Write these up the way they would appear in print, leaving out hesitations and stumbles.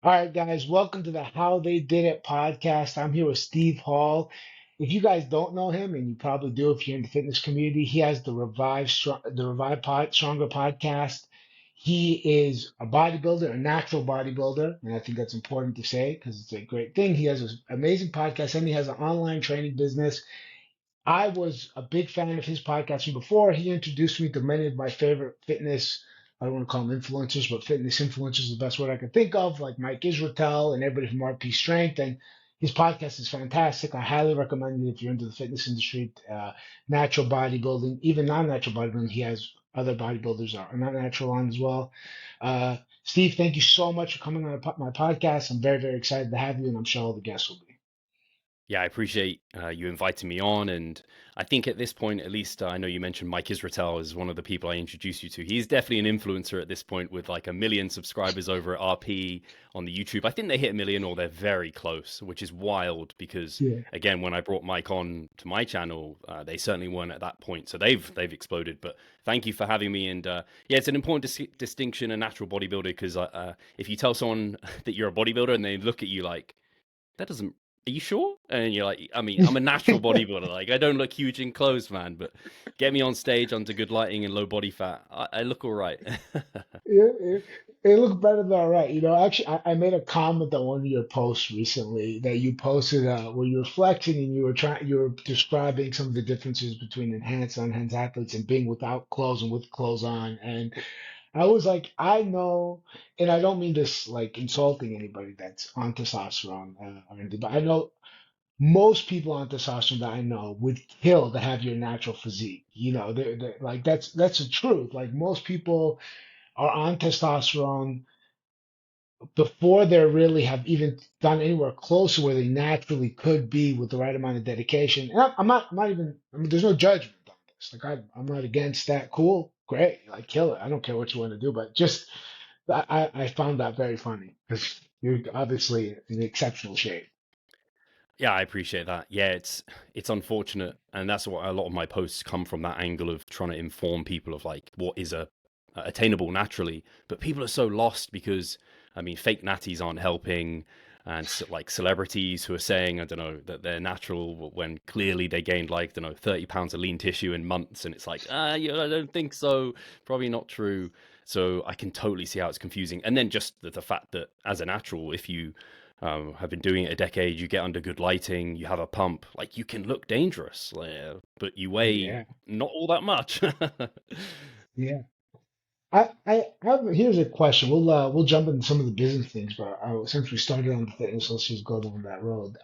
All right, guys, welcome to the How They Did It podcast. I'm here with Steve Hall. If you guys don't know him, and you probably do if you're in the fitness community, he has the Stronger podcast. He is a bodybuilder, a natural bodybuilder, and I think that's important to say because it's a great thing. He has an amazing podcast, and he has an online training business. I was a big fan of his podcast from before. He introduced me to many of my favorite fitness, I don't want to call them influencers, but fitness influencers is the best word I could think of, like Mike Israetel and everybody from RP Strength. And his podcast is fantastic. I highly recommend it if you're into the fitness industry, natural bodybuilding, even non-natural bodybuilding. He has other bodybuilders are not natural on as well. Steve, thank you so much for coming on my podcast. I'm very, very excited to have you, and I'm sure all the guests will be. Yeah, I appreciate you inviting me on. And I think at this point, at least, I know you mentioned Mike Israetel is one of the people I introduced you to. He's definitely an influencer at this point with like 1 million subscribers over at RP on the YouTube. I think they hit 1 million or they're very close, which is wild because, Yeah. again, when I brought Mike on to my channel, they certainly weren't at that point. So they've exploded. But thank you for having me. And yeah, it's an important distinction, a natural bodybuilder, because if you tell someone that you're a bodybuilder and they look at you like, that doesn't are you sure? And you're like, I mean, I'm a natural bodybuilder. Like, I don't look huge in clothes, man, but get me on stage under good lighting and low body fat. I look all right. It looked better than all right. Actually, I made a comment on one of your posts recently that you posted where you were flexing and you were describing some of the differences between enhanced and unenhanced athletes and being without clothes and with clothes on. And I was like, I know, and I don't mean this like insulting anybody that's on testosterone or anything, but I know most people on testosterone that I know would kill to have your natural physique. They're, like that's the truth. Like most people are on testosterone before they really have even done anywhere close to where they naturally could be with the right amount of dedication. And I'm not even, I mean, there's no judgment on this. Like, I'm not against that. Cool, great, like, kill it. I don't care what you want to do, but just, I found that very funny because you're obviously in exceptional shape. Yeah, I appreciate that. Yeah, it's unfortunate, and that's what a lot of my posts come from, that angle of trying to inform people of like what is attainable naturally. But people are so lost because I mean, fake natties aren't helping, and like celebrities who are saying I don't know that they're natural when clearly they gained like I don't know 30 pounds of lean tissue in months, and it's like yeah, I don't think so, probably not true. So I can totally see how it's confusing, and then just the fact that as a natural, if you have been doing it a decade, you get under good lighting, you have a pump, like you can look dangerous, like, but you weigh Yeah, not all that much. yeah. I have here's a question. We'll jump into some of the business things, but since we started on the fitness, let's just go down that road.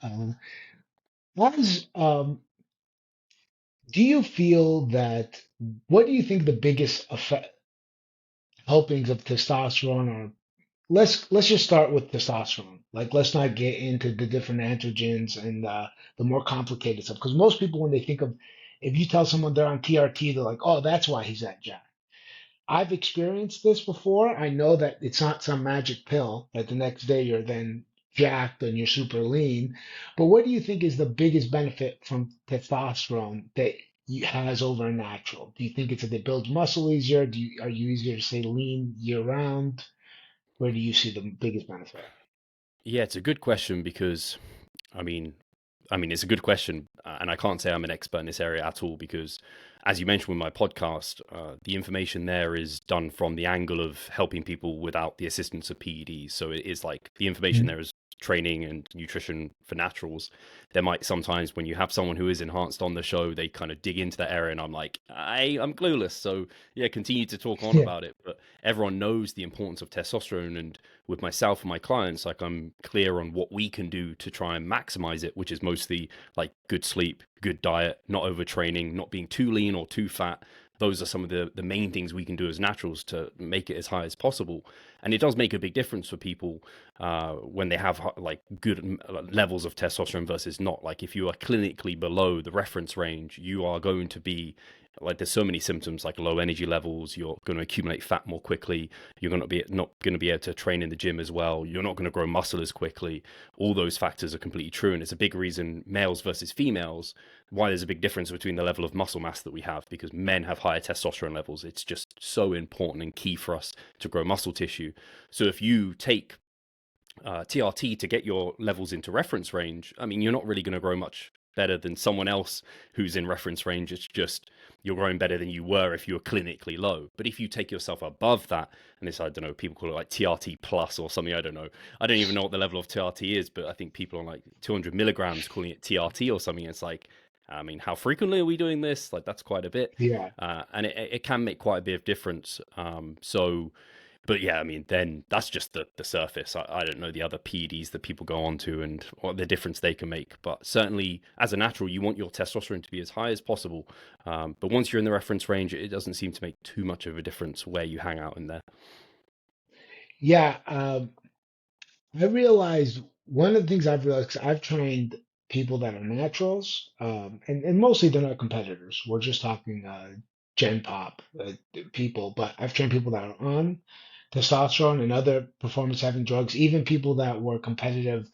As Do you feel that what do you think the biggest effect helpings of testosterone are? Let's just start with testosterone. Like let's not get into the different androgens and the more complicated stuff. Because most people when they think of if you tell someone they're on TRT, they're like, oh, that's why he's that jacked. I've experienced this before. I know that it's not some magic pill that the next day you're then jacked and you're super lean. But what do you think is the biggest benefit from testosterone that has over a natural? Do you think it's that it builds muscle easier? Are you easier to stay lean year round? Where do you see the biggest benefit? Yeah, it's a good question because I mean, it's a good question, and I can't say I'm an expert in this area at all because, as you mentioned with my podcast, the information there is done from the angle of helping people without the assistance of PEDs. So it is like the information Mhm. there is training and nutrition for naturals. There might sometimes when you have someone who is enhanced on the show, they kind of dig into that area, and I'm like, I'm clueless. So yeah, continue to talk on Yeah. about it. But everyone knows the importance of testosterone, and with myself and my clients, like I'm clear on what we can do to try and maximize it, which is mostly like good sleep, good diet, not overtraining, not being too lean or too fat. Those are some of the main things we can do as naturals to make it as high as possible. And it does make a big difference for people when they have like good levels of testosterone versus not. Like if you are clinically below the reference range, you are going to be like there's so many symptoms like low energy levels, you're going to accumulate fat more quickly, you're going to be not going to be able to train in the gym as well, you're not going to grow muscle as quickly. All those factors are completely true, and it's a big reason males versus females why there's a big difference between the level of muscle mass that we have, because men have higher testosterone levels. It's just so important and key for us to grow muscle tissue. So if you take TRT to get your levels into reference range, I mean, you're not really going to grow much better than someone else who's in reference range. It's just you're growing better than you were if you were clinically low. But if you take yourself above that, and this, I don't know, people call it like TRT plus or something. I don't know. I don't even know what the level of TRT is, but I think people on like 200 milligrams calling it TRT or something. It's like, I mean, how frequently are we doing this? Like, that's quite a bit. Yeah. And it can make quite a bit of difference. But yeah, I mean, then that's just the surface. I don't know the other PEDs that people go on to and what the difference they can make. But certainly, as a natural, you want your testosterone to be as high as possible. But once you're in the reference range, it doesn't seem to make too much of a difference where you hang out in there. Yeah. I realized one of the things I've realized, 'cause I've trained people that are naturals, and mostly they're not competitors. We're just talking Gen Pop people, but I've trained people that are on testosterone and other performance having drugs, even people that were competitive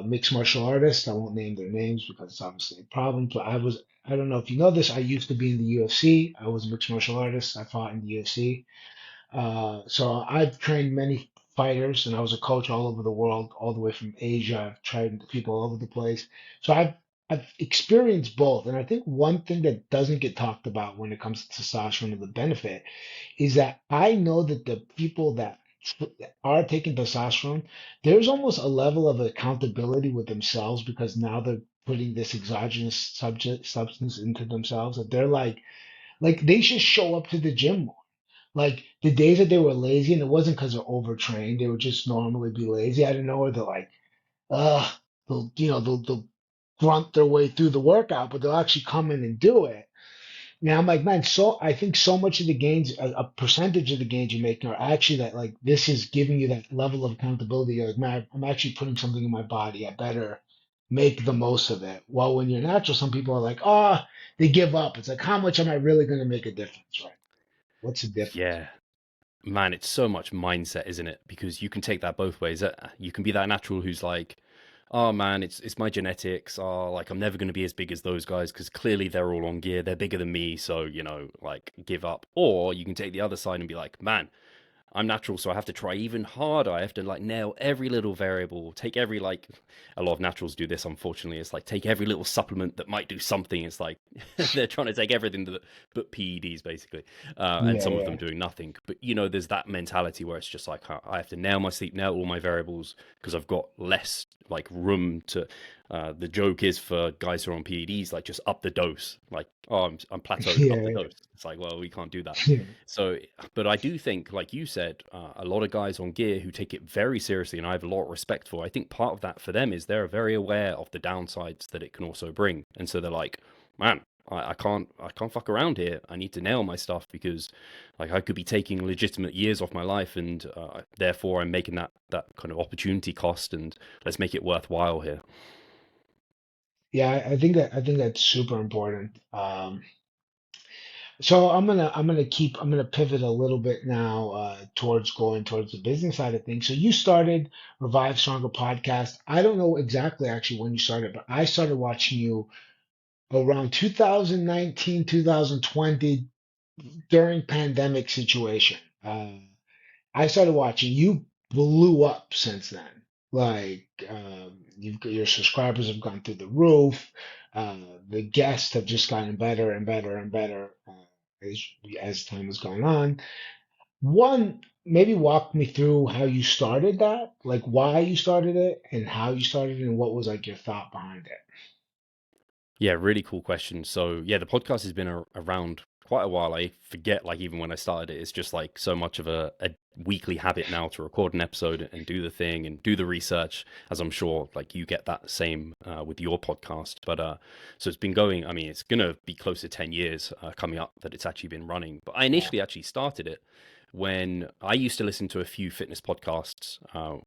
mixed martial artists. I won't name their names because it's obviously a problem. But I don't know if you know this, I used to be in the UFC. I was a mixed martial artist. I fought in the UFC. So I've trained many fighters, and I was a coach all over the world, all the way from Asia. I've trained people all over the place. So I've experienced both, and I think one thing that doesn't get talked about when it comes to testosterone and the benefit is that I know that the people that are taking testosterone, there's almost a level of accountability with themselves because now they're putting this exogenous substance into themselves that they're like they should show up to the gym more. Like the days that they were lazy, and it wasn't because they're overtrained, they would just normally be lazy. I didn't know where they're like, uh, they'll grunt their way through the workout, but they'll actually come in and do it. Now I'm like, man, so I think so much of the gains, a percentage of the gains you're making are actually that like this is giving you that level of accountability. You're like, man, I'm actually putting something in my body. I better make the most of it. While when you're natural, some people are like, oh, they give up. It's like, how much am I really going to make a difference, right? What's the difference? Yeah, man, it's so much mindset, isn't it? Because you can take that both ways. You can be that natural who's like, oh man, it's my genetics. Oh, like I'm never going to be as big as those guys because clearly they're all on gear. They're bigger than me, so like give up. Or you can take the other side and be like, man, I'm natural, so I have to try even harder. I have to like nail every little variable, take every like a lot of naturals do this, unfortunately. It's like take every little supplement that might do something. It's like they're trying to take everything but PEDs basically. And Yeah, some of them yeah. doing nothing. But there's that mentality where it's just like I have to nail my sleep, nail all my variables because I've got less like room to the joke is for guys who are on PEDs, like just up the dose. Like, oh, I'm plateaued, up the Yeah, dose. It's like, well, we can't do that. yeah. So, but I do think, like you said, a lot of guys on gear who take it very seriously, and I have a lot of respect for. I think part of that for them is they're very aware of the downsides that it can also bring, and so they're like, man, I can't fuck around here. I need to nail my stuff because, like, I could be taking legitimate years off my life, and therefore I'm making that kind of opportunity cost, and let's make it worthwhile here. Yeah, I think that's super important. So I'm gonna pivot a little bit now towards going towards the business side of things. So you started Revive Stronger podcast. I don't know exactly actually when you started, but I started watching you around 2019, 2020 during pandemic situation. I started watching. You blew up since then. Like your subscribers have gone through the roof. Uh, the guests have just gotten better and better and better as as time has gone on. One, maybe walk me through how you started that, like why you started it and how you started it, and what was like your thought behind it. Yeah, really cool question. So yeah, the podcast has been around quite a while. I forget, like even when I started it, it's just like so much of a weekly habit now to record an episode and do the thing and do the research, as I'm sure like you get that same with your podcast. But so it's been going. I mean, it's gonna be close to 10 years coming up that it's actually been running. But I Yeah. initially actually started it when I used to listen to a few fitness podcasts.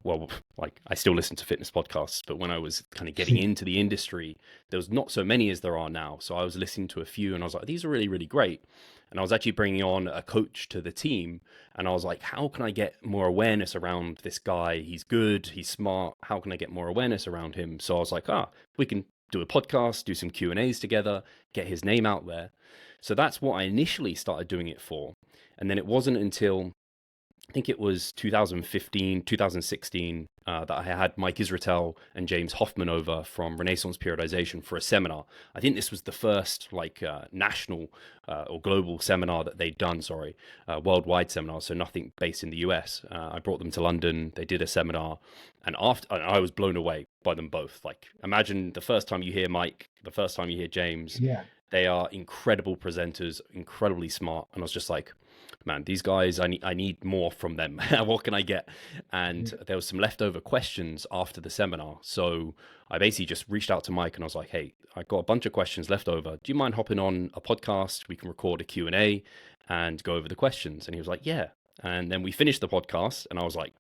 Well, like I still listen to fitness podcasts, but when I was kind of getting into the industry, there was not so many as there are now. So I was listening to a few and I was like, these are really, really great. And I was actually bringing on a coach to the team. And I was like, how can I get more awareness around this guy? He's good, he's smart. How can I get more awareness around him? So I was like, we can do a podcast, do some Q&As together, get his name out there. So that's what I initially started doing it for. And then it wasn't until I think it was 2015, 2016 that I had Mike Israetel and James Hoffman over from Renaissance Periodization for a seminar. I think this was the first like national or global seminar that they'd done, sorry, worldwide seminar, so nothing based in the US. I brought them to London, they did a seminar, and after I was blown away by them both. Like, imagine the first time you hear Mike, the first time you hear James. Yeah. They are incredible presenters, incredibly smart, and I was just like, man, these guys, I need more from them. What can I get? And there was some leftover questions after the seminar. So I basically just reached out to Mike and I was like, hey, I got a bunch of questions left over. Do you mind hopping on a podcast? We can record a Q&A and go over the questions. And he was like, yeah. And then we finished the podcast and I was like,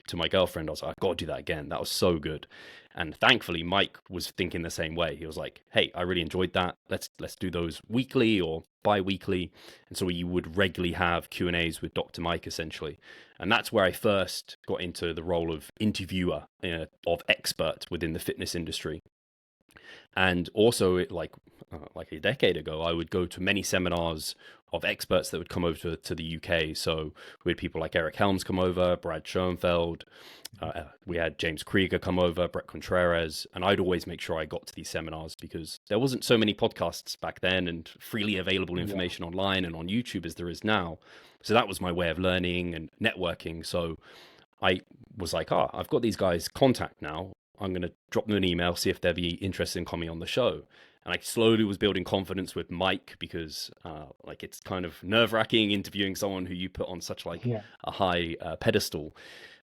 to my girlfriend, I was like, I've got to do that again. That was so good. And thankfully, Mike was thinking the same way. He was like, hey, I really enjoyed that. Let's do those weekly or bi-weekly. And so we would regularly have Q&As with Dr. Mike, essentially. And that's where I first got into the role of interviewer, of expert within the fitness industry. And also, like a decade ago, I would go to many seminars of experts that would come over to the UK. So we had people like Eric Helms come over, Brad Schoenfeld, we had James Krieger come over, Brett Contreras, and I'd always make sure I got to these seminars because there wasn't so many podcasts back then and freely available Yeah. information online and on YouTube as there is now. So that was my way of learning and networking. So I was like, I've got these guys' contact now. I'm going to drop them an email, see if they'd be interested in coming on the show. And I slowly was building confidence with Mike because, like, it's kind of nerve-wracking interviewing someone who you put on such like Yeah. a high pedestal.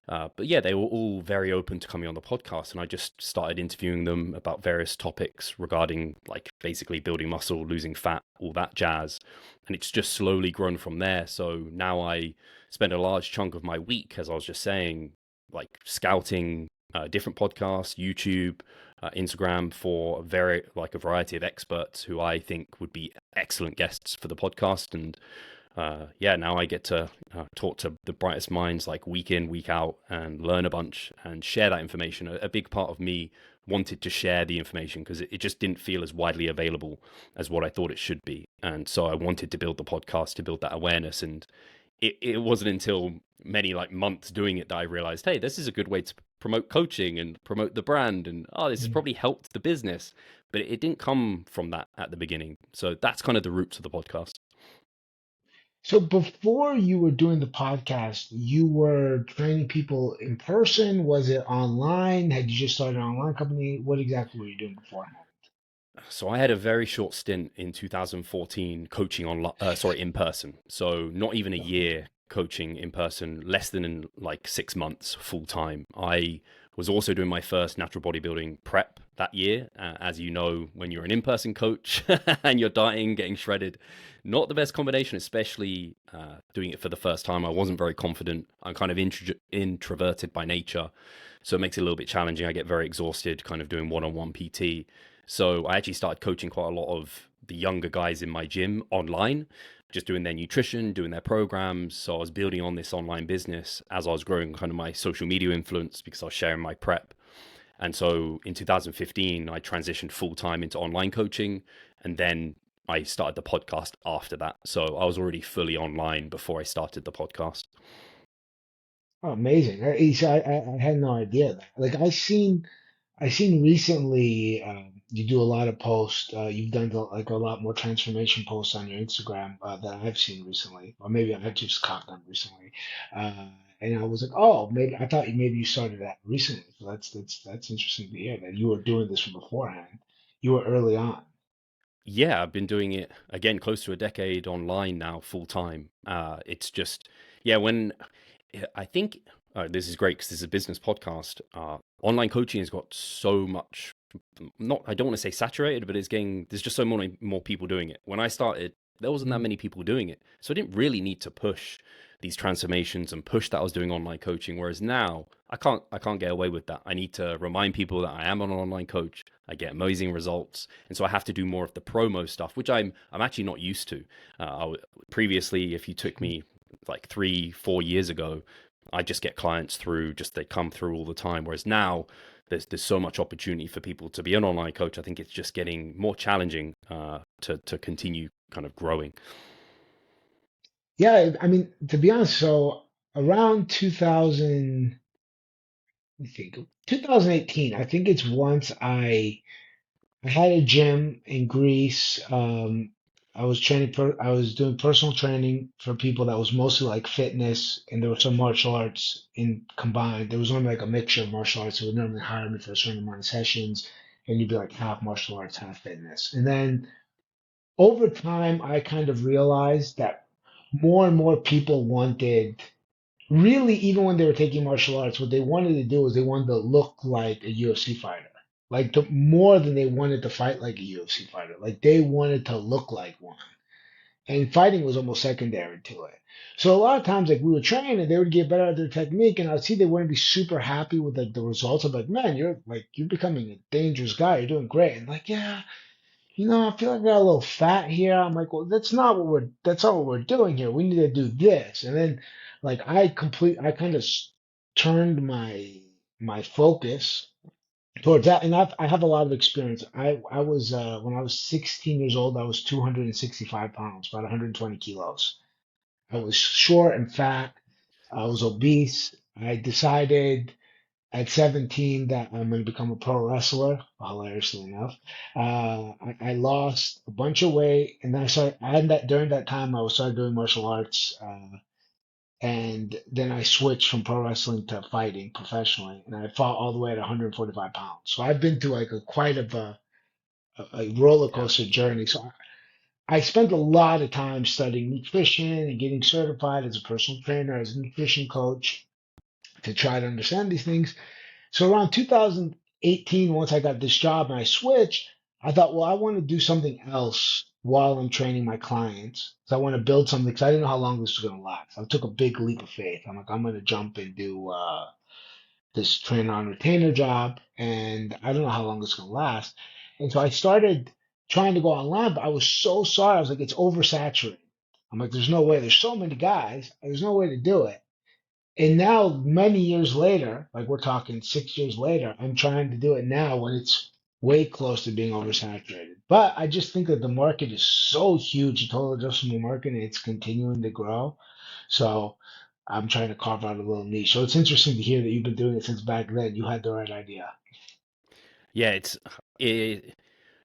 But yeah, they were all very open to coming on the podcast, and I just started interviewing them about various topics regarding like basically building muscle, losing fat, all that jazz. And it's just slowly grown from there. So now I spend a large chunk of my week, as I was just saying, like scouting different podcasts, YouTube, Instagram for a variety of experts who I think would be excellent guests for the podcast. And yeah, now I get to talk to the brightest minds like week in, week out, and learn a bunch and share that information. A big part of me wanted to share the information because it just didn't feel as widely available as what I thought it should be. And so I wanted to build the podcast to build that awareness. And it wasn't until many like months doing it that I realized, hey, this is a good way to promote coaching and promote the brand. And this has Yeah. probably helped the business. But it didn't come from that at the beginning. So that's kind of the roots of the podcast. So before you were doing the podcast, you were training people in person? Was it online? Had you just started an online company? What exactly were you doing beforehand? So I had a very short stint in 2014 coaching in person. So not even a year coaching in person, less than in like 6 months full time. I was also doing my first natural bodybuilding prep that year. As you know, when you're an in-person coach and you're dieting, getting shredded, not the best combination, especially doing it for the first time. I wasn't very confident. I'm kind of introverted by nature. So it makes it a little bit challenging. I get very exhausted kind of doing one-on-one PT. So I actually started coaching quite a lot of the younger guys in my gym online, just doing their nutrition, doing their programs. So I was building on this online business as I was growing kind of my social media influence because I was sharing my prep. And so in 2015, I transitioned full time into online coaching. And then I started the podcast after that. So I was already fully online before I started the podcast. Oh, amazing. I had no idea that. Like I seen recently, you do a lot of posts. You've done like a lot more transformation posts on your Instagram that I've seen recently, or maybe I just caught them recently. Uh, and I was like, oh, maybe I thought maybe you started that recently. So that's interesting to hear that you were doing this from beforehand. You were early on. Yeah, I've been doing it again close to a decade online now, full time. It's just, yeah, when I think this is great because this is a business podcast. Online coaching has got so much, not, I don't want to say saturated, but there's just so many more people doing it. When I started, there wasn't that Mm. many people doing it. So I didn't really need to push these transformations and push that I was doing online coaching. Whereas now I can't get away with that. I need to remind people that I am an online coach. I get amazing results. And so I have to do more of the promo stuff, which I'm actually not used to. Previously, if you took me like 3-4 years ago, I just get clients through, just they come through all the time. Whereas now there's so much opportunity for people to be an online coach. I think it's just getting more challenging to continue kind of growing. Yeah, I mean, to be honest, so. around 2000, I think 2018. I think it's once I had a gym in Greece. I was doing personal training for people that was mostly like fitness, and there was some martial arts in combined. There was only like a mixture of martial arts. So they would normally hire me for a certain amount of sessions, and you'd be like half martial arts, half fitness. And then over time, I kind of realized that more and more people wanted, really, even when they were taking martial arts, what they wanted to do is they wanted to look like a UFC fighter. Like more than they wanted to fight like a UFC fighter. Like they wanted to look like one. And fighting was almost secondary to it. So a lot of times, like we would train and they would get better at their technique, and I'd see they wouldn't be super happy with like the results. I'm like, man, you're becoming a dangerous guy. You're doing great. And like, yeah, I feel like I got a little fat here. I'm like, well, that's not what we're doing here. We need to do this. And then like I kind of turned my focus towards that. And I have a lot of experience. I was, when I was 16 years old, I was 265 pounds, about 120 kilos. I was short and fat. I was obese. I decided at 17 that I'm going to become a pro wrestler, hilariously enough. I lost a bunch of weight, and then I had that during that time, I was started doing martial arts, and then I switched from pro wrestling to fighting professionally, and I fought all the way at 145 pounds. So I've been through like quite of a roller Yeah. coaster journey. So I spent a lot of time studying nutrition and getting certified as a personal trainer, as a nutrition coach to try to understand these things. So around 2018, once I got this job and I switched, I thought, well, I want to do something else while I'm training my clients. So I want to build something because I didn't know how long this was going to last. I took a big leap of faith. I'm like, I'm going to jump and do this trainer on retainer job, and I don't know how long it's going to last. And so I started trying to go online, but I was so sorry. I was like, it's oversaturated. I'm like, there's no way. There's so many guys. There's no way to do it. And now, many years later, like we're talking 6 years later, I'm trying to do it now when it's way close to being oversaturated. But I just think that the market is so huge, the total addressable market, and it's continuing to grow. So I'm trying to carve out a little niche. So it's interesting to hear that you've been doing it since back then. You had the right idea. Yeah, it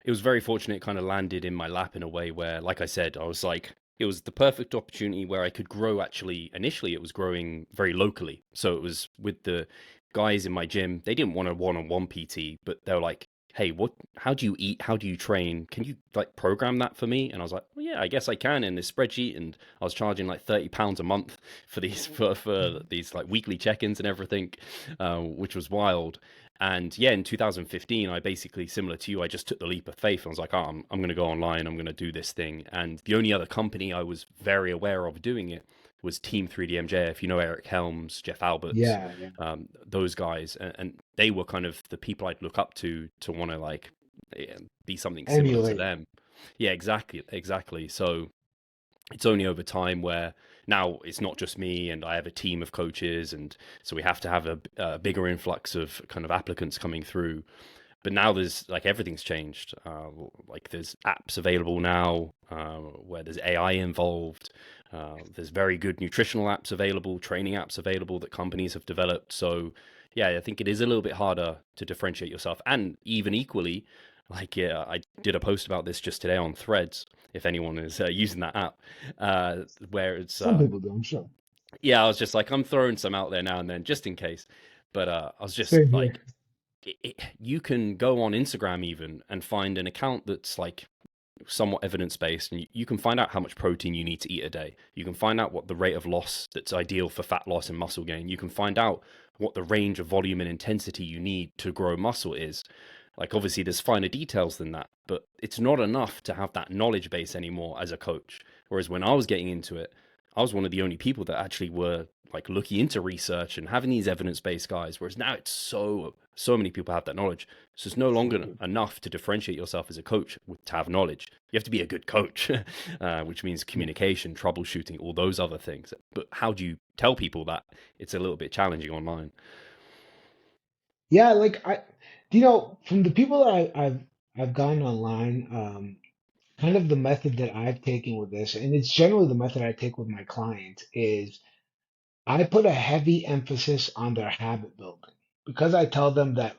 it was very fortunate it kind of landed in my lap in a way where, like I said, I was like, it was the perfect opportunity where I could grow. Actually, initially it was growing very locally. So it was with the guys in my gym. They didn't want a one-on-one PT, but they were like, hey, how do you eat? How do you train? Can you like program that for me? And I was like, well, yeah, I guess I can in this spreadsheet. And I was charging like £30 a month for these for these like weekly check-ins and everything, which was wild. And yeah, in 2015, I basically, similar to you, I just took the leap of faith. I was like, oh, I'm going to go online. I'm going to do this thing. And the only other company I was very aware of doing it was Team 3D MJ. If you know Eric Helms, Jeff Alberts, Yeah, yeah. those guys, and they were kind of the people I'd look up to want to like be something similar to Emulate. them. Yeah, exactly, exactly. So it's only over time where now it's not just me and I have a team of coaches, and so we have to have a bigger influx of kind of applicants coming through. But now there's like everything's changed. Like there's apps available now where there's AI involved. There's very good nutritional apps available, training apps available that companies have developed. So yeah, I think it is a little bit harder to differentiate yourself, and even equally, like yeah, I did a post about this just today on Threads. If anyone is using that app, uh, where it's Some people do, I'm sure. yeah, I was just like I'm throwing some out there now and then just in case. But I was just Same here. like you can go on Instagram even and find an account that's like somewhat evidence based, and you can find out how much protein you need to eat a day. You can find out what the rate of loss that's ideal for fat loss and muscle gain. You can find out what the range of volume and intensity you need to grow muscle is. Like, obviously, there's finer details than that, but it's not enough to have that knowledge base anymore as a coach. Whereas when I was getting into it, I was one of the only people that actually were like looking into research and having these evidence-based guys. Whereas now it's so many people have that knowledge, so it's no longer enough to differentiate yourself as a coach to have knowledge. You have to be a good coach, which means communication, troubleshooting, all those other things. But how do you tell people that? It's a little bit challenging online. Yeah, like from the people that I've gotten online, kind of the method that I've taken with this, and it's generally the method I take with my clients, is I put a heavy emphasis on their habit building because I tell them that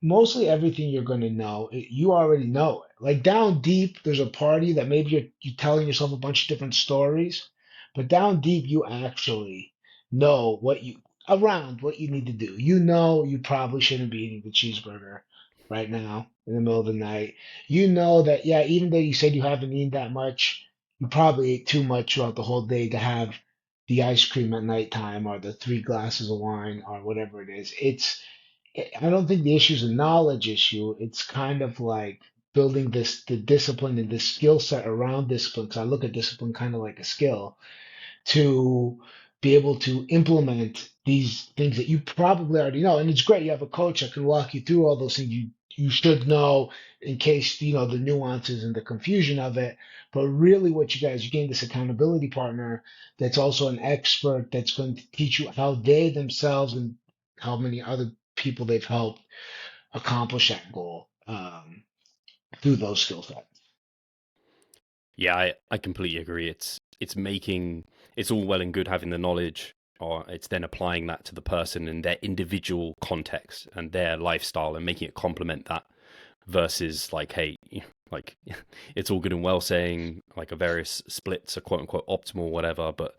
mostly everything you're going to know, you already know it. Like down deep, there's a party that maybe you're telling yourself a bunch of different stories, but down deep, you actually know what you need to do. You know, you probably shouldn't be eating the cheeseburger right now in the middle of the night. You know that, yeah, even though you said you haven't eaten that much, you probably ate too much throughout the whole day to have the ice cream at nighttime or the three glasses of wine or whatever it is. I don't think the issue is a knowledge issue. It's kind of like building the discipline and the skill set around discipline. Because I look at discipline kind of like a skill to be able to implement these things that you probably already know. And it's great you have a coach that can walk you through all those things you should know in case you know the nuances and the confusion of it. But really, what you gain this accountability partner that's also an expert that's going to teach you how they themselves and how many other people they've helped accomplish that goal through those skill sets. Yeah, I completely agree. It's all well and good having the knowledge, or it's then applying that to the person and their individual context and their lifestyle and making it complement that versus like, hey, like it's all good and well saying like a various splits are quote unquote optimal, whatever, but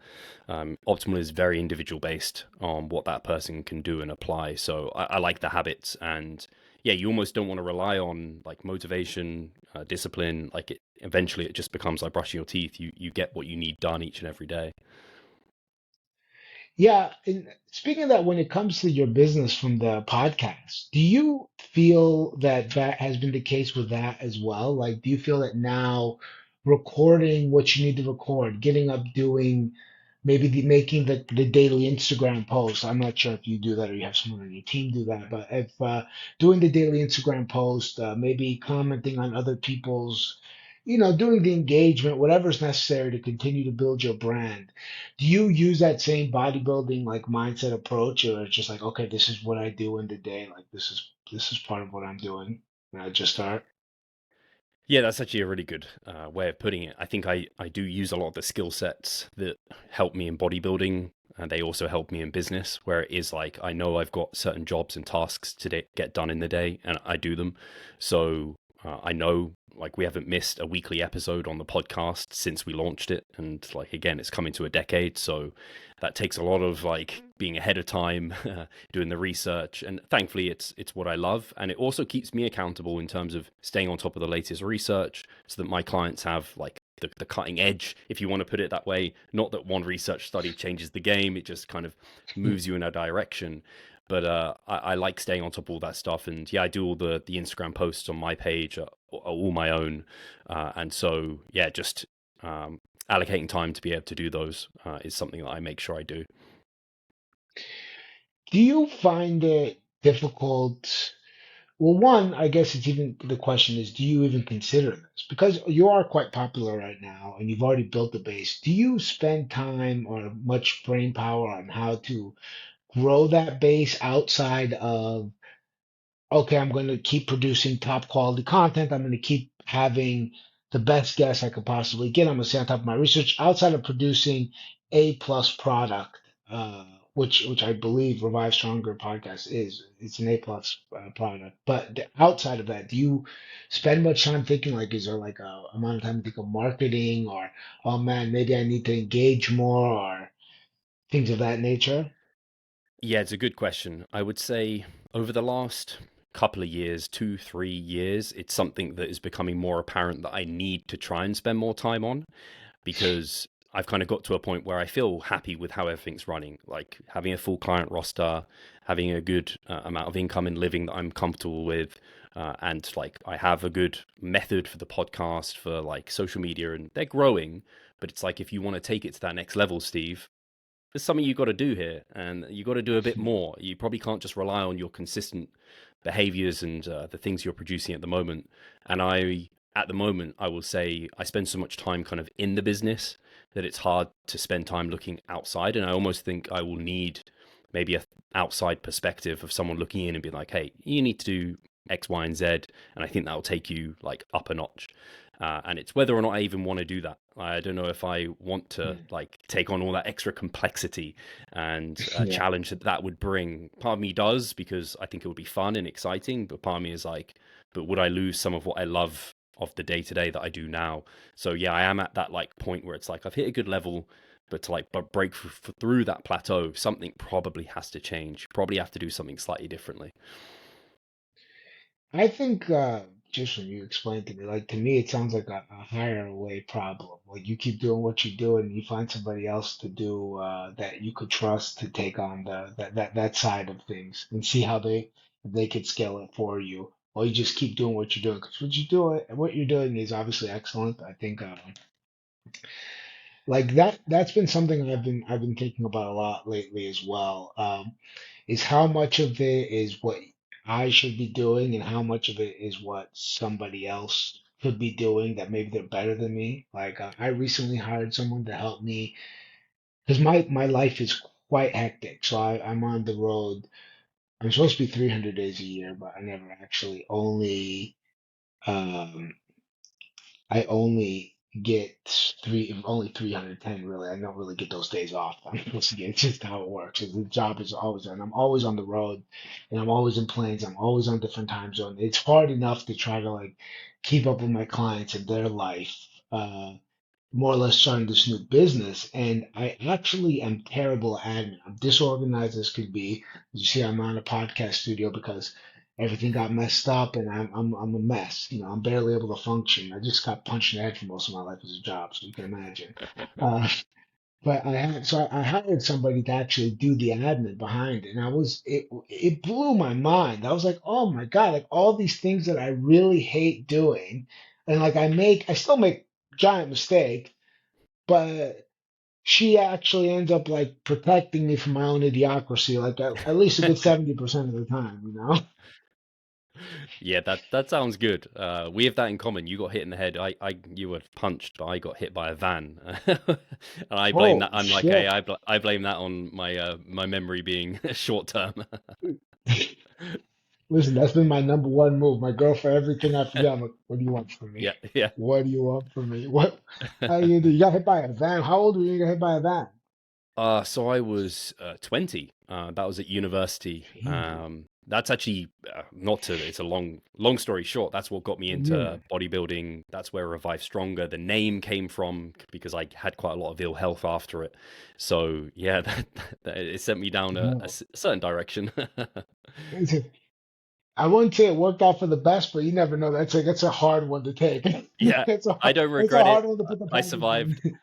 optimal is very individual based on what that person can do and apply. So I like the habits, and yeah, you almost don't want to rely on like motivation, discipline. Like eventually it just becomes like brushing your teeth. You get what you need done each and every day. Yeah, and speaking of that, when it comes to your business from the podcast, do you feel that that has been the case with that as well? Like, do you feel that now recording what you need to record, getting up, doing maybe making the daily Instagram post? I'm not sure if you do that or you have someone on your team do that, but if doing the daily Instagram post, maybe commenting on other people's, doing the engagement, whatever's necessary to continue to build your brand, do you use that same bodybuilding like mindset approach, or it's just like, okay, this is what I do in the day, like this is part of what I'm doing, and I just start? Yeah, that's actually a really good way of putting it. I think I do use a lot of the skill sets that help me in bodybuilding, and they also help me in business, where it is like I know I've got certain jobs and tasks to get done in the day, and I do them. So I know like we haven't missed a weekly episode on the podcast since we launched it, and like again, it's coming to a decade, so that takes a lot of like being ahead of time, doing the research, and thankfully it's what I love, and it also keeps me accountable in terms of staying on top of the latest research, so that my clients have like the cutting edge, if you want to put it that way. Not that one research study changes the game; it just kind of moves you in a direction. But I like staying on top of all that stuff, and yeah, I do all the Instagram posts on my page are all my own, and so yeah, just allocating time to be able to do those is something that I make sure I do. Do you find it difficult? Well, one, I guess it's even the question is, do you even consider this? Because you are quite popular right now and you've already built the base. Do you spend time or much brain power on how to grow that base outside of, okay, I'm going to keep producing top quality content. I'm going to keep having the best guests I could possibly get. I'm going to stay on top of my research outside of producing A plus product, uh, which I believe Revive Stronger podcast is. It's an A plus product. But outside of that, do you spend much time thinking like, is there like a amount of time to think of marketing or, oh man, maybe I need to engage more or things of that nature? Yeah, it's a good question. I would say over the last couple of years, 2, 3 years, it's something that is becoming more apparent that I need to try and spend more time on, because I've kind of got to a point where I feel happy with how everything's running, like having a full client roster, having a good amount of income and living that I'm comfortable with. And like I have a good method for the podcast, for like social media, and they're growing. But it's like if you want to take it to that next level, Steve, there's something you got to do here, and you got to do a bit more. You probably can't just rely on your consistent behaviors and the things you're producing at the moment. And at the moment, I will say I spend so much time kind of in the business that it's hard to spend time looking outside. And I almost think I will need maybe a outside perspective of someone looking in and being like, hey, you need to do X, Y, and Z. And I think that will take you like up a notch. And it's whether or not I even want to do that. I don't know if I want to Mm. like take on all that extra complexity and Yeah. challenge that that would bring. Part of me does because I think it would be fun and exciting, but part of me is like, but would I lose some of what I love of the day to day that I do now? So yeah, I am at that like point where it's like I've hit a good level, but to like break through that plateau, something probably has to change. Probably have to do something slightly differently. I think just when you explained to me, like to me, it sounds like a higher away problem. Like you keep doing what you do, and you find somebody else to do that you could trust to take on that side of things, and see how they could scale it for you. Or you just keep doing what you're doing, because what you're doing is obviously excellent. I think like that's been something I've been thinking about a lot lately as well. Is how much of it is what I should be doing and how much of it is what somebody else could be doing that maybe they're better than me. Like I recently hired someone to help me because my life is quite hectic. So I'm on the road. I'm supposed to be 300 days a year, but I never actually um I only get only 310 really. I don't really get those days off. I'm supposed to get it's just how it works. The job is always on. I'm always on the road and I'm always in planes. I'm always on different time zones. It's hard enough to try to like keep up with my clients and their life. More or less starting this new business, and I actually am terrible at admin. I'm disorganized as could be. As you see, I'm on a podcast studio because everything got messed up, and I'm a mess. I'm barely able to function. I just got punched in the head for most of my life as a job, so you can imagine. Uh, but I hired somebody to actually do the admin behind it, and it blew my mind. I was like, oh my God, like all these things that I really hate doing, and like I still make giant mistakes, but she actually ends up like protecting me from my own idiocracy, like at least a good 70% of the time. Yeah, that sounds good. We have that in common. You got hit in the head. You were punched, but I got hit by a van, and I blame that. Oh I'm like, hey, shit. I blame that on my memory being short term. Listen, that's been my number one move. My girl, for everything I forget, I'm like, what do you want from me? Yeah, yeah. What do you want from me? How you do? You got hit by a van. How old were you? You got hit by a van. So I was 20. That was at university. Jesus. That's actually not to. It's a long story short. That's what got me Yeah. into bodybuilding. That's where Revive Stronger, the name came from, because I had quite a lot of ill health after it. So yeah, it sent me down No. certain direction. Listen, I wouldn't say it worked out for the best, but you never know. That's a hard one to take. Yeah, I don't It's a regret hard it. one to put the I package survived. in.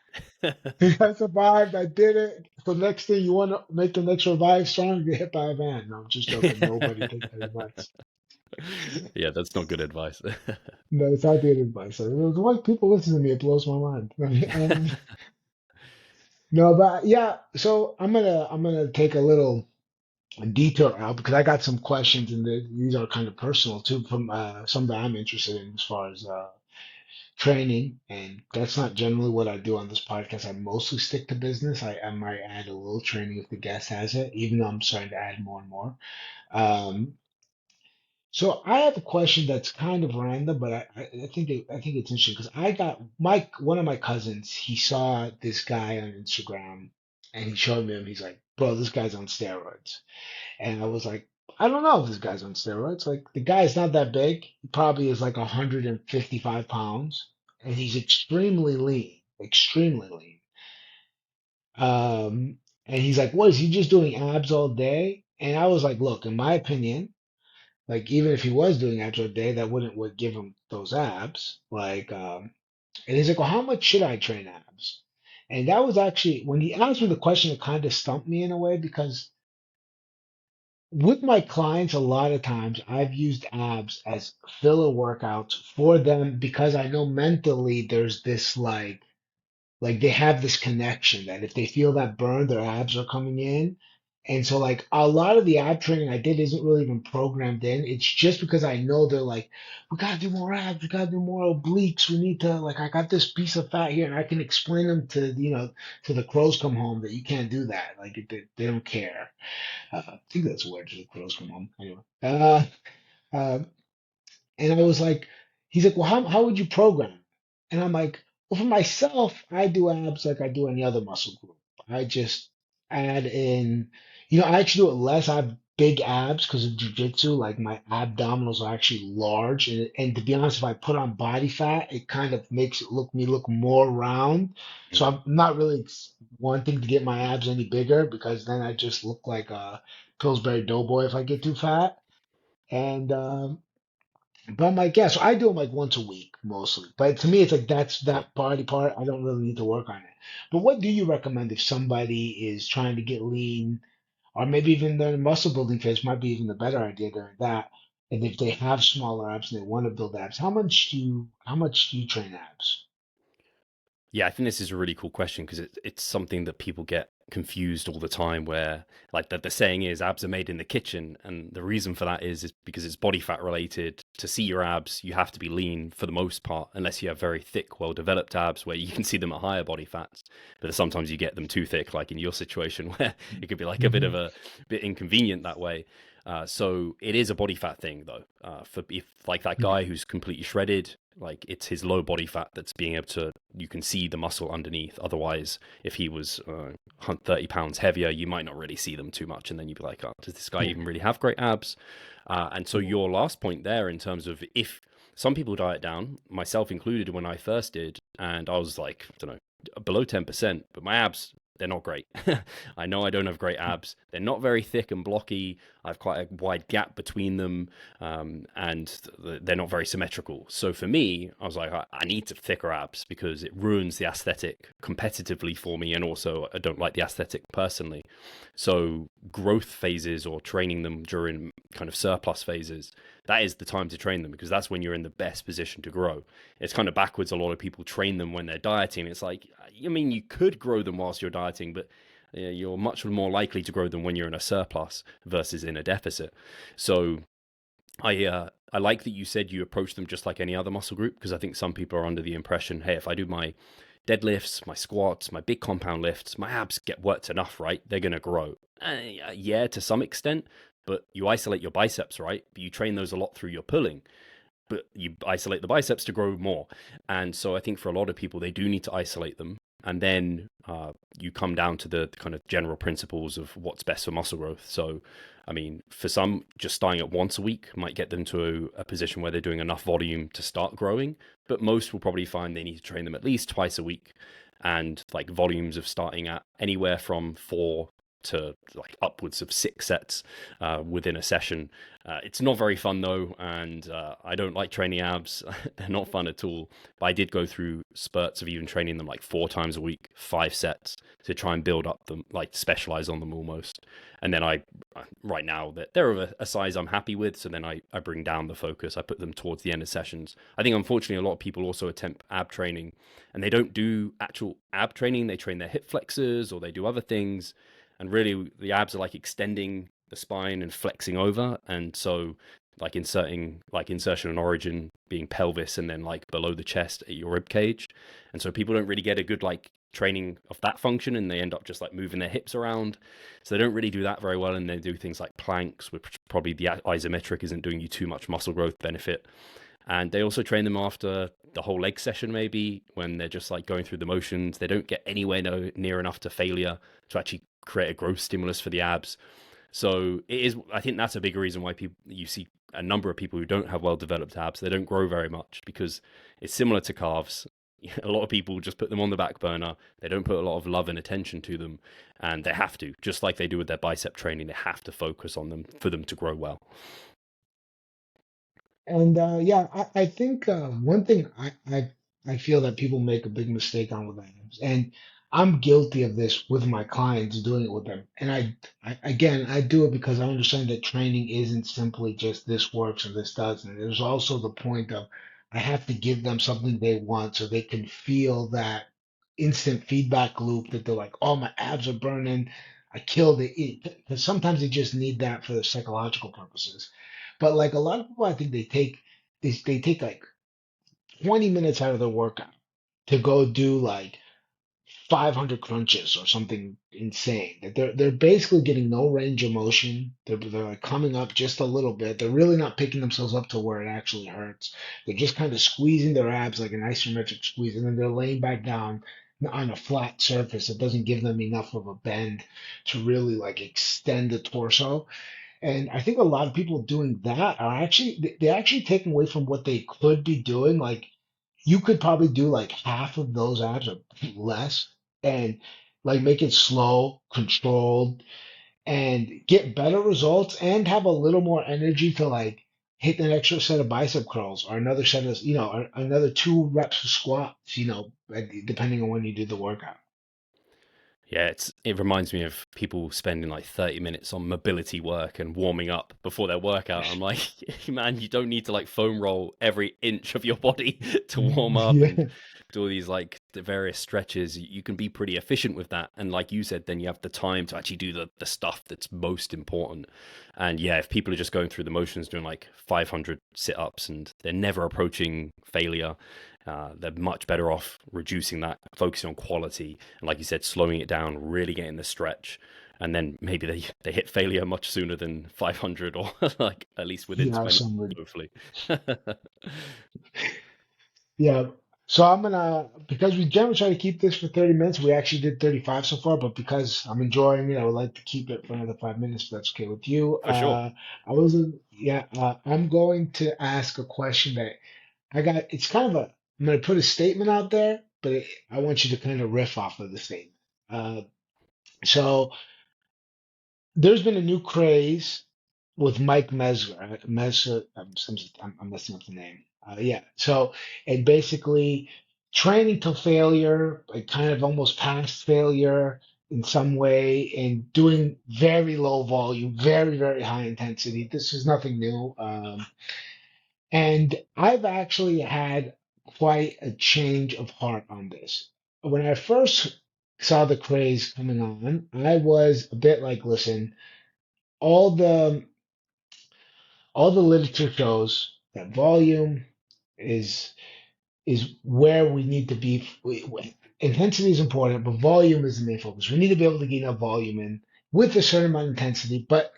I survived. I did it. So next thing you want to make the next revive song, get hit by a van. No, I'm just joking. Nobody take that advice. Yeah, that's not good advice. No, it's not good advice. Why people listen to me? It blows my mind. No, but yeah. So I'm gonna take a little detour out because I got some questions, and these are kind of personal too, from some that I'm interested in as far as training, and that's not generally what I do on this podcast. I mostly stick to business. I might add a little training if the guest has it, even though I'm starting to add more and more. Um, so I have a question that's kind of random, but I think it's interesting because I got one of my cousins. He saw this guy on Instagram, and he showed me him. He's like, "Bro, this guy's on steroids." And I was like, I don't know if this guy's on steroids. Like the guy's not that big. He probably is like 155 pounds, and he's extremely lean, extremely lean. And he's like, what is he just doing abs all day? And I was like, look, in my opinion, like even if he was doing abs all day, that wouldn't would give him those abs. And he's like, well, how much should I train abs? And that was actually when he asked me the question, it kind of stumped me in a way because with my clients, a lot of times I've used abs as filler workouts for them because I know mentally there's this like they have this connection that if they feel that burn, their abs are coming in. And so like a lot of the ab training I did isn't really even programmed in. It's just because I know they're like, we gotta do more abs, we gotta do more obliques, we need to like I got this piece of fat here and I can explain them to the crows come home that you can't do that. Like they don't care. I think that's where the crows come home. Anyway, uh, and I was like, he's like, well, how would you program? And I'm like, Well, for myself, I do abs like I do any other muscle group. I just add in, I actually do it less. I have big abs because of jujitsu. Like my abdominals are actually large, and to be honest, if I put on body fat, it kind of makes it look more round. So I'm not really wanting to get my abs any bigger because then I just look like a Pillsbury Doughboy if I get too fat. And but I'm like, yeah, so I do them like once a week mostly. But to me, it's like that's that body part. I don't really need to work on it. But what do you recommend if somebody is trying to get lean, or maybe even their muscle building phase might be even a better idea during that. And if they have smaller abs and they want to build abs, how much do you train abs? Yeah, I think this is a really cool question because it's something that people get confused all the time. Where like the saying is abs are made in the kitchen, and the reason for that is because it's body fat related. To see your abs, you have to be lean for the most part, unless you have very thick, well developed abs where you can see them at higher body fats. But sometimes you get them too thick, like in your situation, where it could be like a bit Hmm. of a bit inconvenient that way. So it is a body fat thing, though. For if like that Yeah. guy who's completely shredded, like it's his low body fat that's being able to, you can see the muscle underneath. Otherwise, if he was 30 pounds heavier, you might not really see them too much, and then you'd be like, oh, does this guy Yeah. even really have great abs? And so Yeah. your last point there, in terms of if some people diet down, myself included, when I first did, and I was like, I don't know, below 10%, but my abs, they're not great. I know I don't have great abs. They're not very thick and blocky. I have quite a wide gap between them, and they're not very symmetrical. So for me, I was like, I need to thicker abs because it ruins the aesthetic competitively for me, and also I don't like the aesthetic personally. So growth phases, or training them during kind of surplus phases, that is the time to train them because that's when you're in the best position to grow. It's kind of backwards. A lot of people train them when they're dieting. It's like, I mean, you could grow them whilst you're dieting, but you're much more likely to grow them when you're in a surplus versus in a deficit. So I like that you said you approach them just like any other muscle group, because I think some people are under the impression, hey, if I do my deadlifts, my squats, my big compound lifts, my abs get worked enough, right? They're going to grow. Yeah, to some extent, but you isolate your biceps, right? But you train those a lot through your pulling, but you isolate the biceps to grow more. And so I think for a lot of people, they do need to isolate them. And then you come down to the kind of general principles of what's best for muscle growth. So, I mean, for some, just starting at once a week might get them to a position where they're doing enough volume to start growing. But most will probably find they need to train them at least twice a week, and like volumes of starting at anywhere from 4 to like upwards of 6 sets within a session. It's not very fun though, and I don't like training abs. They're not fun at all. But I did go through spurts of even training them like 4 times a week, 5 sets, to try and build up them, like specialize on them almost. And then right now that they're of a size I'm happy with, so then I bring down the focus. I put them towards the end of sessions. I think unfortunately a lot of people also attempt ab training, and they don't do actual ab training. They train their hip flexors or they do other things, and really the abs are like extending the spine and flexing over. And so like insertion and origin being pelvis, and then like below the chest at your rib cage. And so people don't really get a good like training of that function, and they end up just like moving their hips around. So they don't really do that very well, and they do things like planks, which probably the isometric isn't doing you too much muscle growth benefit. And they also train them after the whole leg session, maybe when they're just like going through the motions. They don't get anywhere near enough to failure to actually create a growth stimulus for the abs. So it is. I think that's a big reason why people, you see a number of people who don't have well developed abs. They don't grow very much because it's similar to calves. A lot of people just put them on the back burner. They don't put a lot of love and attention to them, and they have to, just like they do with their bicep training. They have to focus on them for them to grow well. And yeah, I think one thing I feel that people make a big mistake on with abs, and I'm guilty of this with my clients doing it with them. And again, I do it because I understand that training isn't simply just this works and this doesn't. There's also the point of I have to give them something they want so they can feel that instant feedback loop that they're like, oh, my abs are burning, I killed it. Because sometimes they just need that for the psychological purposes. But like a lot of people, I think they take like 20 minutes out of their workout to go do like 500 crunches or something insane. That they're basically getting no range of motion. They're like coming up just a little bit. They're really not picking themselves up to where it actually hurts. They're just kind of squeezing their abs like an isometric squeeze, and then they're laying back down on a flat surface that doesn't give them enough of a bend to really like extend the torso. And I think a lot of people doing that are actually they're actually taking away from what they could be doing. Like you could probably do like half of those abs or less and like make it slow, controlled, and get better results and have a little more energy to like hit an extra set of bicep curls or another set of, or another 2 reps of squats, depending on when you do the workout. Yeah, it reminds me of people spending like 30 minutes on mobility work and warming up before their workout. I'm like, man, you don't need to like foam roll every inch of your body to warm up and Yeah. do all these like the various stretches. You can be pretty efficient with that. And like you said, then you have the time to actually do the stuff that's most important. And yeah, if people are just going through the motions doing like 500 sit-ups and they're never approaching failure, they're much better off reducing that, focusing on quality, and like you said, slowing it down, really getting the stretch, and then maybe they hit failure much sooner than 500 or like at least within Yeah, 20, some would. hopefully. Yeah. So I'm gonna because we generally try to keep this for 30 minutes. We actually did 35 so far, but because I'm enjoying it, I would like to keep it for another 5 minutes, if that's okay with you. For sure. I'm going to ask a question that I got. It's kind of I'm gonna put a statement out there, but I want you to kind of riff off of the statement. Uh, so there's been a new craze with Mike Mesler. Mesler, I'm messing up the name. Yeah. So, and basically training to failure, like kind of almost past failure in some way, and doing very low volume, very, very high intensity. This is nothing new. And I've actually had quite a change of heart on this. When I first saw the craze coming on, I was a bit like, listen, all the all the literature shows that volume is is where we need to be. Intensity is important, but volume is the main focus. We need to be able to get enough volume in with a certain amount of intensity, but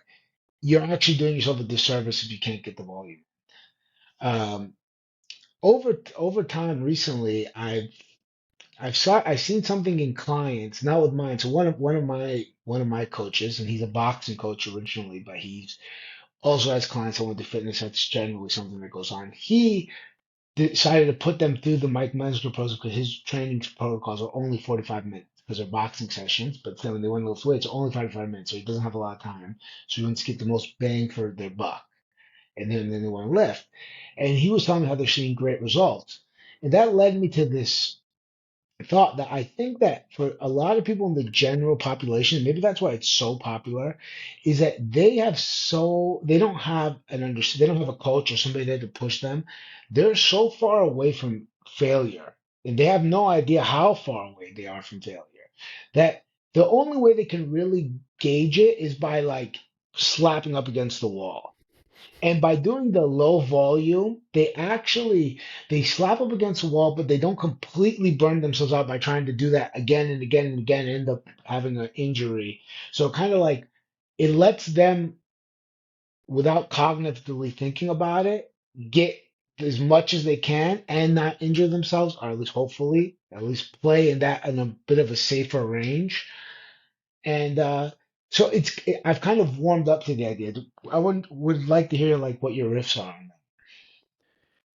you're actually doing yourself a disservice if you can't get the volume. Um, over time, recently, I've seen something in clients, not with mine. So one of my coaches, and he's a boxing coach originally, but he's also has clients that want to do fitness. That's generally something that goes on. He decided to put them through the Mike Mensler protocol because his training protocols are only 45 minutes because they're boxing sessions. But then when they want to lift weights, only 45 minutes. So he doesn't have a lot of time. So he wants to get the most bang for their buck. And then they want to lift. And he was telling me how they're seeing great results. And that led me to this thought that I think that for a lot of people in the general population, maybe that's why it's so popular, is that they don't have they don't have a coach or somebody there to push them. They're so far away from failure, and they have no idea how far away they are from failure. That the only way they can really gauge it is by like slapping up against the wall. And by doing the low volume, they slap up against the wall, but they don't completely burn themselves out by trying to do that again and again and again, and end up having an injury. So kind of like it lets them, without cognitively thinking about it, get as much as they can and not injure themselves, or at least hopefully, at least play in a bit of a safer range. And so I've kind of warmed up to the idea. I would like to hear like what your riffs are on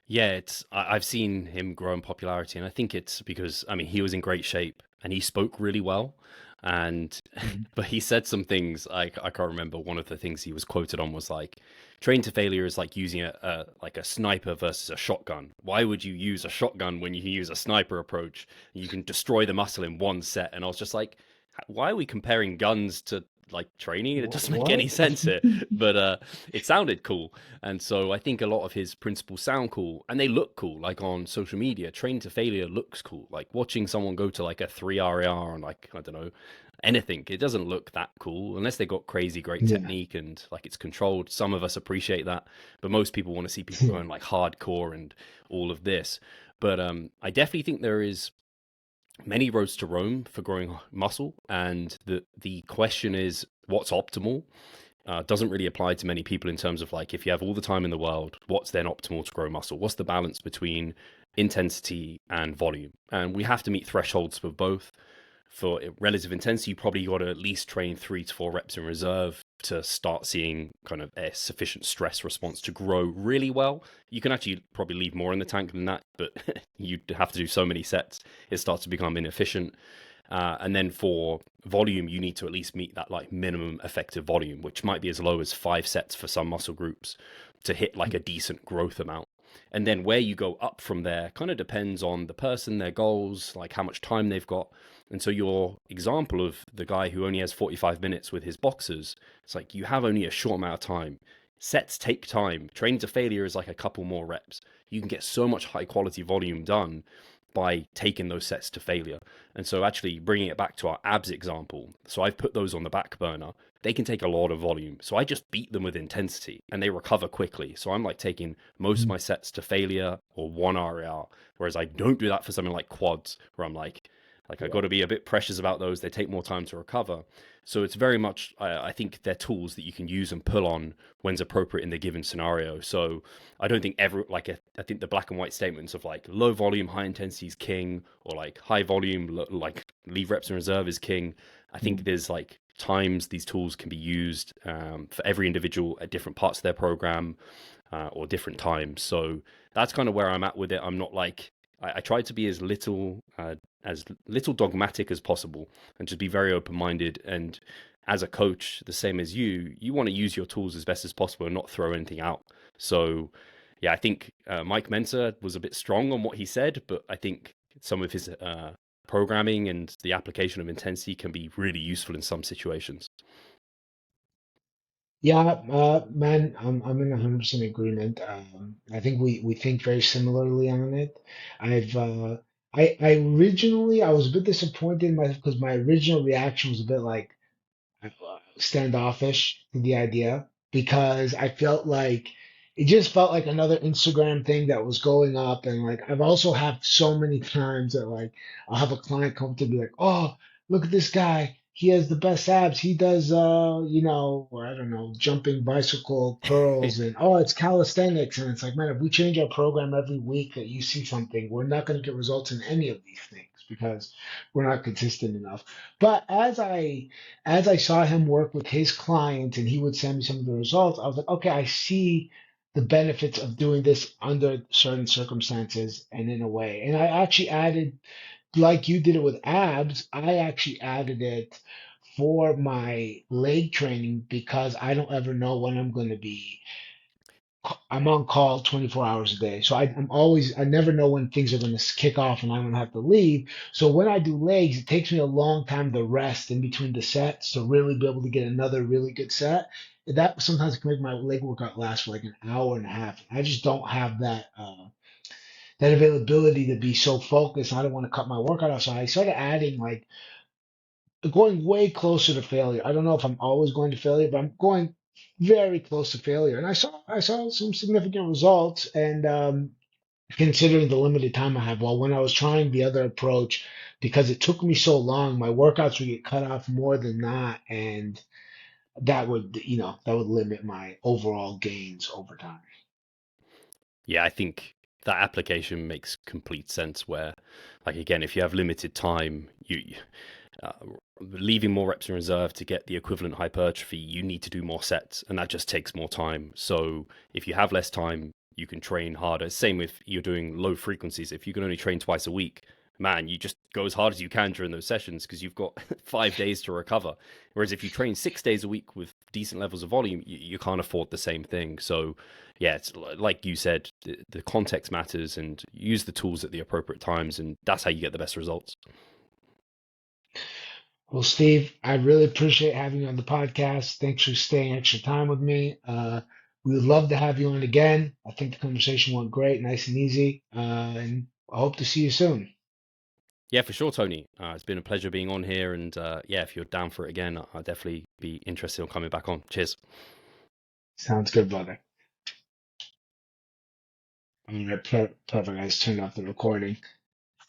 Yeah, I've seen him grow in popularity, and I think it's because I mean he was in great shape and he spoke really well, and that. but he said some things I can't remember. One of the things he was quoted on was like, "Train to failure is like using a sniper versus a shotgun. Why would you use a shotgun when you can use a sniper approach? You can destroy the muscle in one set." And I was just like, "Why are we comparing guns to?" Like training, it doesn't make any What? sense here, but it sounded cool. And so I think a lot of his principles sound cool and they look cool. Like on social media, Train to Failure looks cool. Like watching someone go to like a 3 RAR on like, I don't know, anything. It doesn't look that cool unless they got crazy great Yeah, technique and like it's controlled. Some of us appreciate that, but most people want to see people yeah, going like hardcore and all of this. But I definitely think there is many roads to Rome for growing muscle, and the question is what's optimal. Doesn't really apply to many people in terms of like if you have all the time in the world, what's then optimal to grow muscle? What's the balance between intensity and volume? And we have to meet thresholds for both. For relative intensity, you probably got to at least train 3 to 4 reps in reserve to start seeing kind of a sufficient stress response to grow really well. You can actually probably leave more in the tank than that, but you have to do so many sets, it starts to become inefficient. And then for volume, you need to at least meet that like minimum effective volume, which might be as low as 5 sets for some muscle groups to hit like a decent growth amount. And then where you go up from there kind of depends on the person, their goals, like how much time they've got. And so your example of the guy who only has 45 minutes with his boxers, it's like you have only a short amount of time. Sets take time. Training to failure is like a couple more reps. You can get so much high quality volume done by taking those sets to failure. And so actually bringing it back to our abs example, so I've put those on the back burner. They can take a lot of volume. So I just beat them with intensity and they recover quickly. So I'm like taking most of my sets to failure or 1 RAR, whereas I don't do that for something like quads where I'm like I got to be a bit precious about those. They take more time to recover. So it's very much, I think they're tools that you can use and pull on when's appropriate in the given scenario. So I don't think ever, like, I think the black and white statements of like low volume, high intensity is king, or like high volume, like leave reps in reserve is king. I think there's like times these tools can be used for every individual at different parts of their program or different times. So that's kind of where I'm at with it. I'm not like, I try to be as little dogmatic as possible and just be very open-minded. And as a coach, the same as you want to use your tools as best as possible and not throw anything out. So yeah, I think Mike Mensa was a bit strong on what he said, but I think some of his programming and the application of intensity can be really useful in some situations. Yeah, man, I'm in 100% agreement. I think we think very similarly on it. I've I originally I was a bit disappointed in my because my original reaction was a bit like standoffish to the idea because I felt like it just felt like another Instagram thing that was going up. And like I've also had so many times that like I'll have a client come to be like, oh, look at this guy. He has the best abs. He does or I don't know, jumping bicycle curls and oh, it's calisthenics. And it's like, man, if we change our program every week that you see something, we're not going to get results in any of these things because we're not consistent enough. But as I saw him work with his clients and he would send me some of the results, I was like, okay, I see the benefits of doing this under certain circumstances and in a way. And I actually added, like you did it with abs, I actually added it for my leg training because I don't ever know when I'm going to be I'm on call 24 hours a day. So I never know when things are going to kick off and I'm going to have to leave. So when I do legs, it takes me a long time to rest in between the sets to really be able to get another really good set. That sometimes can make my leg workout last for like an hour and a half. I just don't have that availability to be so focused. I don't want to cut my workout off. So I started adding like going way closer to failure. I don't know if I'm always going to failure, but I'm going very close to failure. And I saw some significant results. And considering the limited time I have, well, when I was trying the other approach, because it took me so long, my workouts would get cut off more than not, and that would limit my overall gains over time. Yeah, I think that application makes complete sense where, like, again, if you have limited time, uh, leaving more reps in reserve to get the equivalent hypertrophy, you need to do more sets, and that just takes more time. So if you have less time, you can train harder. Same if you're doing low frequencies. If you can only train twice a week, man, you just go as hard as you can during those sessions because you've got 5 days to recover. Whereas if you train 6 days a week with decent levels of volume, you can't afford the same thing. So yeah, it's like you said, the context matters and use the tools at the appropriate times, and that's how you get the best results. Well, Steve, I really appreciate having you on the podcast. Thanks for staying extra time with me. We would love to have you on again. I think the conversation went great, nice and easy, and I hope to see you soon. Yeah, for sure, Tony. It's been a pleasure being on here, and yeah, if you're down for it again, I'll definitely be interested in coming back on. Cheers. Sounds good, brother. All right, perfect. I just turned off the recording.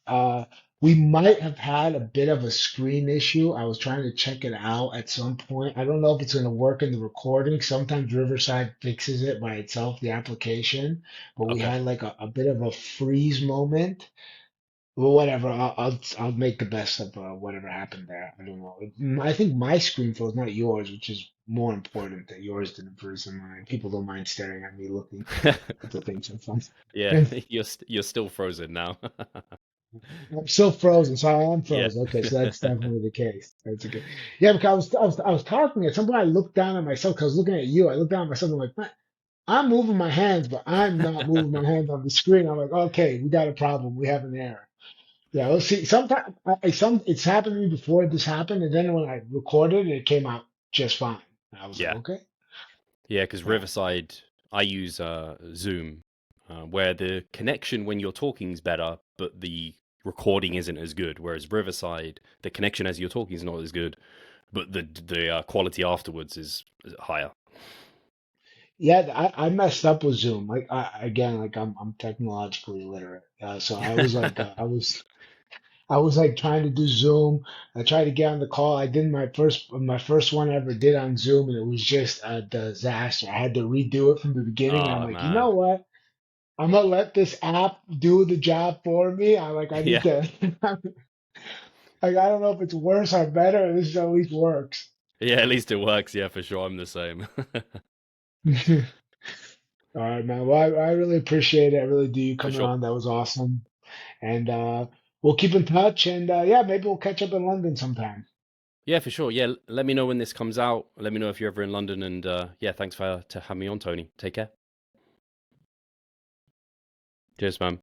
Uh, We might have had a bit of a screen issue. I was trying to check it out at some point. I don't know if it's going to work in the recording. Sometimes Riverside fixes it by itself, the application, but we Okay. had like a bit of a freeze moment. Well, whatever. I'll make the best of whatever happened there. I don't know. I think my screen froze, not yours, which is more important that yours didn't freeze than mine. People don't mind staring at me looking at the things in front. Yeah, And you're still frozen now. I'm still frozen, so I am Yeah. frozen. Okay, so that's definitely the case. That's okay. Yeah, because I was talking at some point. I looked down at myself because I was looking at you. I looked down at myself. I'm like, "Man, I'm moving my hands, but I'm not moving my hands on the screen." I'm like, okay, we got a problem. We have an error. Yeah, let's see. Sometimes it's happened to me before this happened, and then when I recorded it, it came out just fine. And I was like, Yeah. okay, Yeah, because yeah, Riverside, I use Zoom, where the connection when you're talking is better, but the recording isn't as good. Whereas Riverside, the connection as you're talking is not as good, but the quality afterwards is higher. yeah. I messed up with Zoom. Like again, like I'm technologically illiterate, so I was like I was like trying to do Zoom. I tried to get on the call. I did my first one I ever did on Zoom, and it was just a disaster. I had to redo it from the beginning, and I'm Oh like, you know man, what? I'm gonna let this app do the job for me. I need yeah, to like I don't know if it's worse or better. This at least works. yeah. At least it works. Yeah, for sure. I'm the same. All right, man. Well, I really appreciate it. I really do you For coming sure. on. That was awesome. And we'll keep in touch. And yeah, maybe we'll catch up in London sometime. Yeah, for sure. Yeah, let me know when this comes out. Let me know if you're ever in London. And yeah, thanks for to have me on, Tony. Take care. Cheers, man.